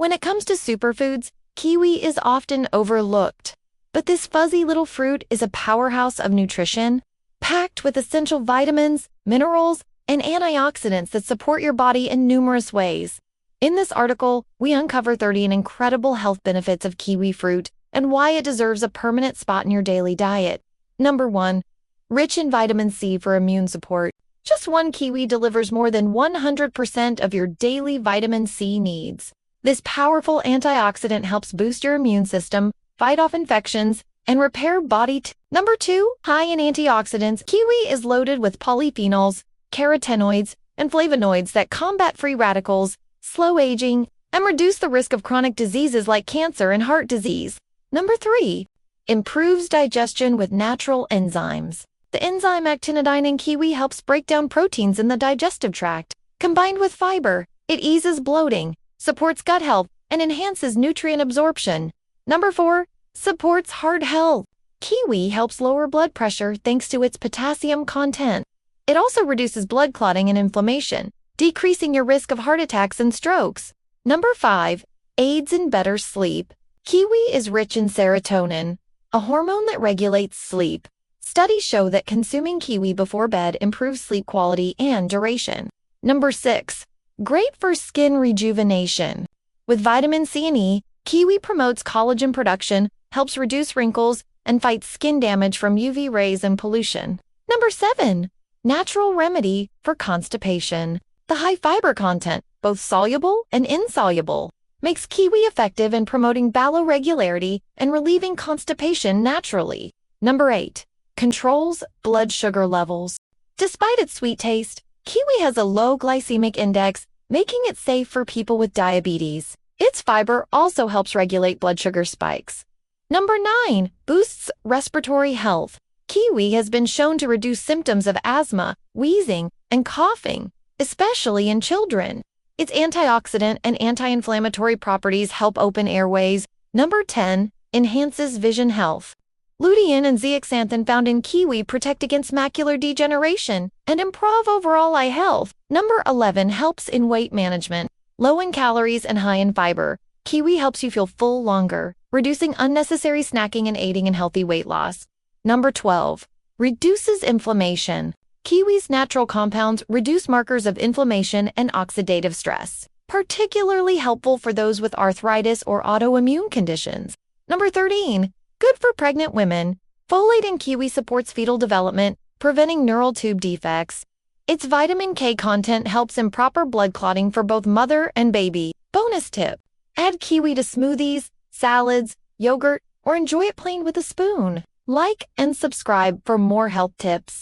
When it comes to superfoods, kiwi is often overlooked. But this fuzzy little fruit is a powerhouse of nutrition, packed with essential vitamins, minerals, and antioxidants that support your body in numerous ways. In this article, we uncover 30 incredible health benefits of kiwi fruit and why it deserves a permanent spot in your daily diet. Number 1. Rich in vitamin C for immune support. Just one kiwi delivers more than 100% of your daily vitamin C needs. This powerful antioxidant helps boost your immune system, fight off infections, and repair Number 2. High in antioxidants, kiwi is loaded with polyphenols, carotenoids, and flavonoids that combat free radicals, slow aging, and reduce the risk of chronic diseases like cancer and heart disease. Number 3. Improves digestion with natural enzymes. The enzyme actinidine in kiwi helps break down proteins in the digestive tract. Combined with fiber, it eases bloating, supports gut health, and enhances nutrient absorption. Number 4. Supports heart health. Kiwi helps lower blood pressure thanks to its potassium content. It also reduces blood clotting and inflammation, decreasing your risk of heart attacks and strokes. Number 5. Aids in better sleep. Kiwi is rich in serotonin, a hormone that regulates sleep. Studies show that consuming kiwi before bed improves sleep quality and duration. Number 6. Great for skin rejuvenation. With vitamin C and E, kiwi promotes collagen production, helps reduce wrinkles, and fights skin damage from UV rays and pollution. Number 7. Natural remedy for constipation. The high fiber content, both soluble and insoluble, makes kiwi effective in promoting bowel regularity and relieving constipation naturally. Number 8. Controls blood sugar levels. Despite its sweet taste, kiwi has a low glycemic index, making it safe for people with diabetes. Its fiber also helps regulate blood sugar spikes. Number 9. Boosts respiratory health. Kiwi has been shown to reduce symptoms of asthma, wheezing, and coughing, especially in children. Its antioxidant and anti-inflammatory properties help open airways. Number 10. Enhances vision health. Lutein and zeaxanthin found in kiwi protect against macular degeneration and improve overall eye health. Number 11. Helps in weight management. Low in calories and high in fiber, kiwi helps you feel full longer, reducing unnecessary snacking and aiding in healthy weight loss. Number 12. Reduces inflammation. Kiwi's natural compounds reduce markers of inflammation and oxidative stress, particularly helpful for those with arthritis or autoimmune conditions. Number 13. Good for pregnant women. Folate in kiwi supports fetal development, preventing neural tube defects. Its vitamin K content helps in proper blood clotting for both mother and baby. Bonus tip: add kiwi to smoothies, salads, yogurt, or enjoy it plain with a spoon. Like and subscribe for more health tips.